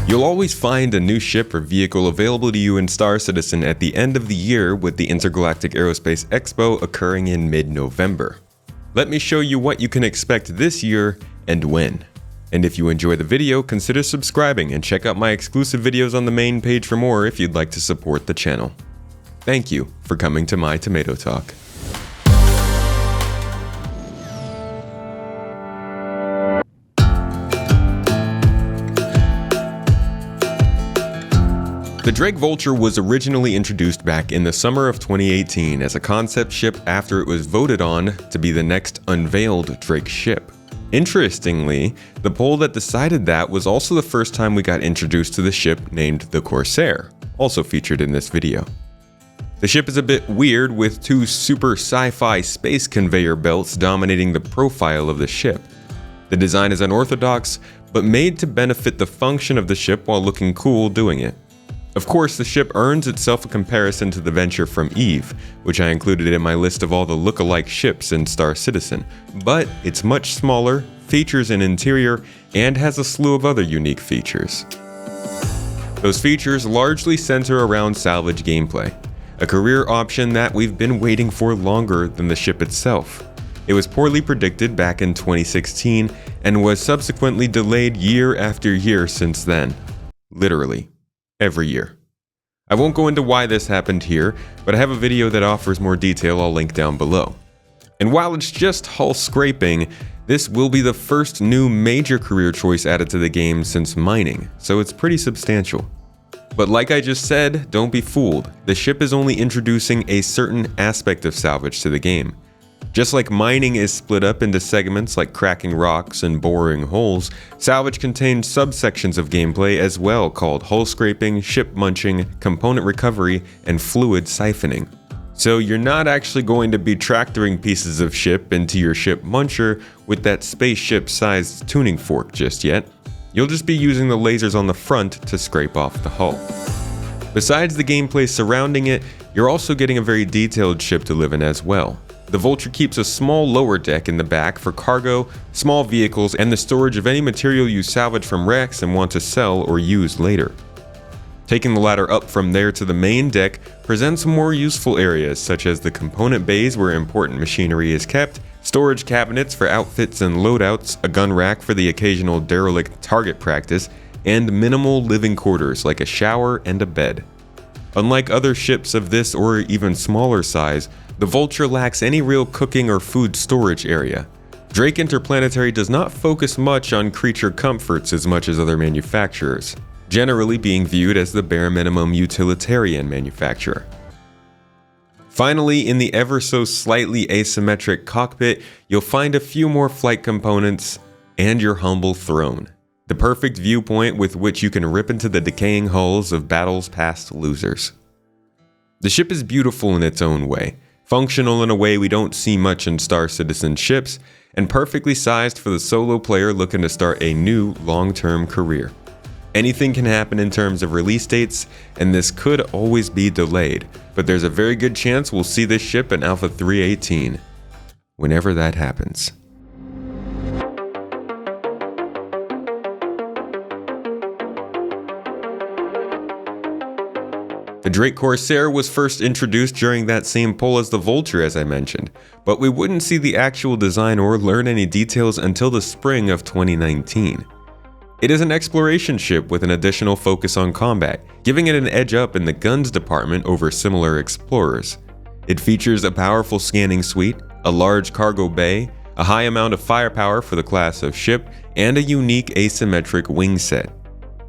You'll always find a new ship or vehicle available to you in Star Citizen at the end of the year, with the Intergalactic Aerospace Expo occurring in mid-November. Let me show you what you can expect this year and when. And if you enjoy the video, consider subscribing and check out my exclusive videos on the main page for more if you'd like to support the channel. Thank you for coming to my Tomato Talk. The Drake Vulture was originally introduced back in the summer of 2018 as a concept ship after it was voted on to be the next unveiled Drake ship. Interestingly, the poll that decided that was also the first time we got introduced to the ship named the Corsair, also featured in this video. The ship is a bit weird, with two super sci-fi space conveyor belts dominating the profile of the ship. The design is unorthodox, but made to benefit the function of the ship while looking cool doing it. Of course, the ship earns itself a comparison to the Venture from Eve, which I included in my list of all the look-alike ships in Star Citizen, but it's much smaller, features an interior, and has a slew of other unique features. Those features largely center around salvage gameplay, a career option that we've been waiting for longer than the ship itself. It was poorly predicted back in 2016 and was subsequently delayed year after year since then. Literally. Every year. I won't go into why this happened here, but I have a video that offers more detail I'll link down below. And while it's just hull scraping, this will be the first new major career choice added to the game since mining, so it's pretty substantial. But like I just said, don't be fooled. The ship is only introducing a certain aspect of salvage to the game. Just like mining is split up into segments like cracking rocks and boring holes, salvage contains subsections of gameplay as well, called hull scraping, ship munching, component recovery, and fluid siphoning. So you're not actually going to be tractoring pieces of ship into your ship muncher with that spaceship-sized tuning fork just yet. You'll just be using the lasers on the front to scrape off the hull. Besides the gameplay surrounding it, you're also getting a very detailed ship to live in as well. The Vulture keeps a small lower deck in the back for cargo, small vehicles, and the storage of any material you salvage from wrecks and want to sell or use later. Taking the ladder up from there to the main deck presents more useful areas, such as the component bays where important machinery is kept, storage cabinets for outfits and loadouts, a gun rack for the occasional derelict target practice, and minimal living quarters like a shower and a bed. Unlike other ships of this or even smaller size, the Vulture lacks any real cooking or food storage area. Drake Interplanetary does not focus much on creature comforts as much as other manufacturers, generally being viewed as the bare minimum utilitarian manufacturer. Finally, in the ever so slightly asymmetric cockpit, you'll find a few more flight components and your humble throne, the perfect viewpoint with which you can rip into the decaying hulls of battles past losers. The ship is beautiful in its own way, functional in a way we don't see much in Star Citizen ships, and perfectly sized for the solo player looking to start a new long-term career. Anything can happen in terms of release dates, and this could always be delayed, but there's a very good chance we'll see this ship in Alpha 3.18, whenever that happens. The Drake Corsair was first introduced during that same poll as the Vulture, as I mentioned, but we wouldn't see the actual design or learn any details until the spring of 2019. It is an exploration ship with an additional focus on combat, giving it an edge up in the guns department over similar explorers. It features a powerful scanning suite, a large cargo bay, a high amount of firepower for the class of ship, and a unique asymmetric wing set.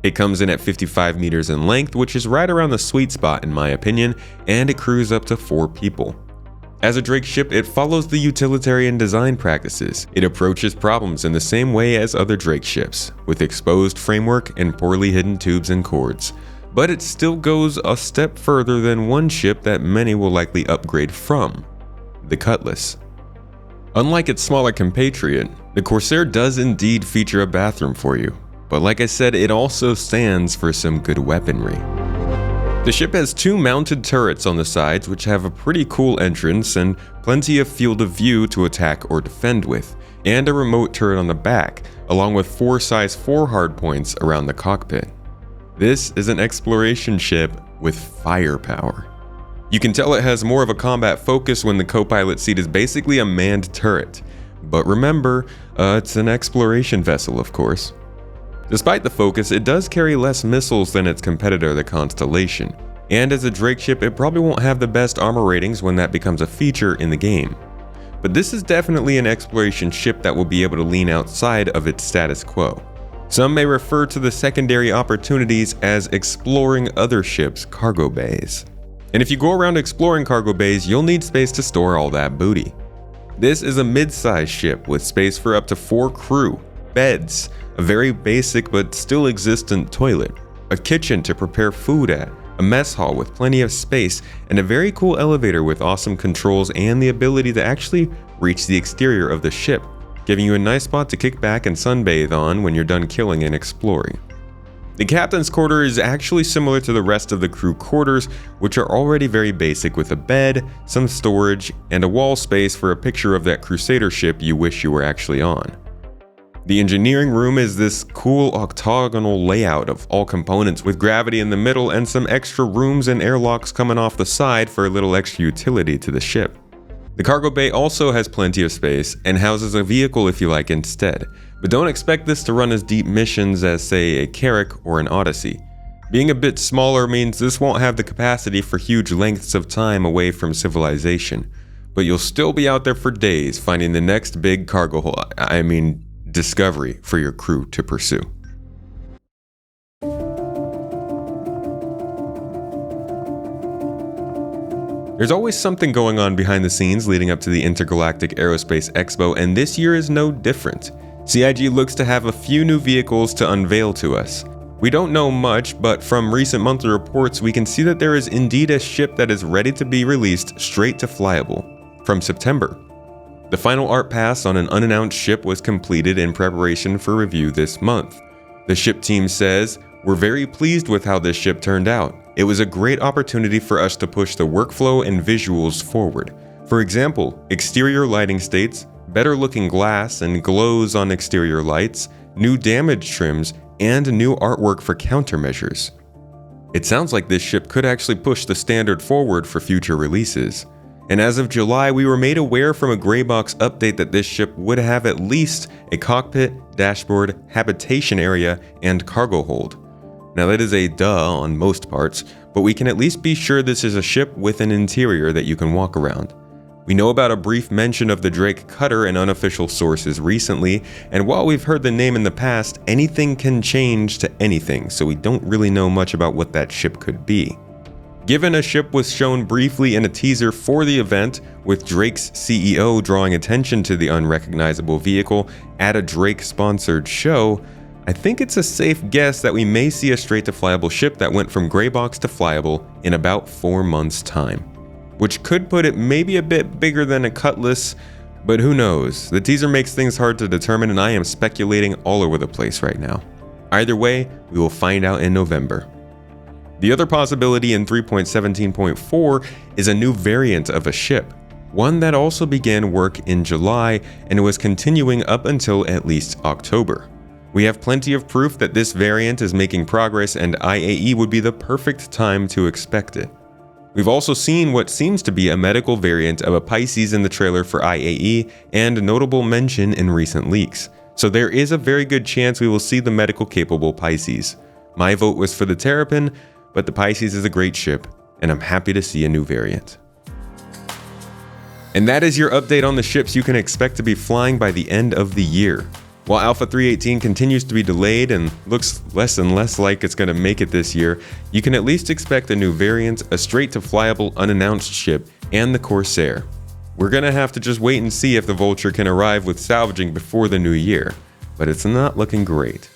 It comes in at 55 meters in length, which is right around the sweet spot in my opinion, and it crews up to 4 people. As a Drake ship, it follows the utilitarian design practices. It approaches problems in the same way as other Drake ships, with exposed framework and poorly hidden tubes and cords. But it still goes a step further than one ship that many will likely upgrade from, the Cutlass. Unlike its smaller compatriot, the Corsair does indeed feature a bathroom for you. But like I said, it also stands for some good weaponry. The ship has 2 mounted turrets on the sides which have a pretty cool entrance and plenty of field of view to attack or defend with, and a remote turret on the back, along with 4 size 4 hardpoints around the cockpit. This is an exploration ship with firepower. You can tell it has more of a combat focus when the co-pilot seat is basically a manned turret. But remember, it's an exploration vessel, of course. Despite the focus, it does carry less missiles than its competitor, the Constellation. And as a Drake ship, it probably won't have the best armor ratings when that becomes a feature in the game. But this is definitely an exploration ship that will be able to lean outside of its status quo. Some may refer to the secondary opportunities as exploring other ships' cargo bays. And if you go around exploring cargo bays, you'll need space to store all that booty. This is a mid-sized ship with space for up to 4 crew, beds, a very basic but still existent toilet, a kitchen to prepare food at, a mess hall with plenty of space, and a very cool elevator with awesome controls and the ability to actually reach the exterior of the ship, giving you a nice spot to kick back and sunbathe on when you're done killing and exploring. The captain's quarter is actually similar to the rest of the crew quarters, which are already very basic with a bed, some storage, and a wall space for a picture of that crusader ship you wish you were actually on. The engineering room is this cool octagonal layout of all components with gravity in the middle and some extra rooms and airlocks coming off the side for a little extra utility to the ship. The cargo bay also has plenty of space and houses a vehicle if you like instead, but don't expect this to run as deep missions as say a Carrack or an Odyssey. Being a bit smaller means this won't have the capacity for huge lengths of time away from civilization, but you'll still be out there for days finding the next big cargo discovery for your crew to pursue. There's always something going on behind the scenes leading up to the Intergalactic Aerospace Expo, and this year is no different. CIG looks to have a few new vehicles to unveil to us. We don't know much, but from recent monthly reports we can see that there is indeed a ship that is ready to be released straight to flyable from September. The final art pass on an unannounced ship was completed in preparation for review this month. The ship team says, "We're very pleased with how this ship turned out. It was a great opportunity for us to push the workflow and visuals forward. For example, exterior lighting states, better looking glass and glows on exterior lights, new damage trims, and new artwork for countermeasures." It sounds like this ship could actually push the standard forward for future releases. And as of July, we were made aware from a gray box update that this ship would have at least a cockpit, dashboard, habitation area, and cargo hold. Now that is a duh on most parts, but we can at least be sure this is a ship with an interior that you can walk around. We know about a brief mention of the Drake Cutter in unofficial sources recently, and while we've heard the name in the past, anything can change to anything, so we don't really know much about what that ship could be. Given a ship was shown briefly in a teaser for the event, with Drake's CEO drawing attention to the unrecognizable vehicle at a Drake-sponsored show, I think it's a safe guess that we may see a straight-to-flyable ship that went from gray box to flyable in about 4 months' time. Which could put it maybe a bit bigger than a Cutlass, but who knows? The teaser makes things hard to determine and I am speculating all over the place right now. Either way, we will find out in November. The other possibility in 3.17.4 is a new variant of a ship, one that also began work in July and was continuing up until at least October. We have plenty of proof that this variant is making progress and IAE would be the perfect time to expect it. We've also seen what seems to be a medical variant of a Pisces in the trailer for IAE and a notable mention in recent leaks, so there is a very good chance we will see the medical capable Pisces. My vote was for the Terrapin, but the Pisces is a great ship, and I'm happy to see a new variant. And that is your update on the ships you can expect to be flying by the end of the year. While Alpha 318 continues to be delayed and looks less and less like it's going to make it this year, you can at least expect a new variant, a straight-to-flyable unannounced ship, and the Corsair. We're going to have to just wait and see if the Vulture can arrive with salvaging before the new year, but it's not looking great.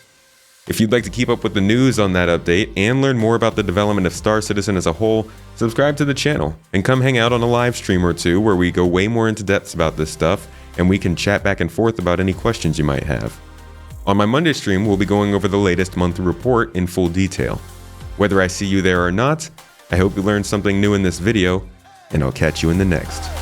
If you'd like to keep up with the news on that update and learn more about the development of Star Citizen as a whole, subscribe to the channel and come hang out on a live stream or two where we go way more into depths about this stuff and we can chat back and forth about any questions you might have. On my Monday stream, we'll be going over the latest monthly report in full detail. Whether I see you there or not, I hope you learned something new in this video, and I'll catch you in the next.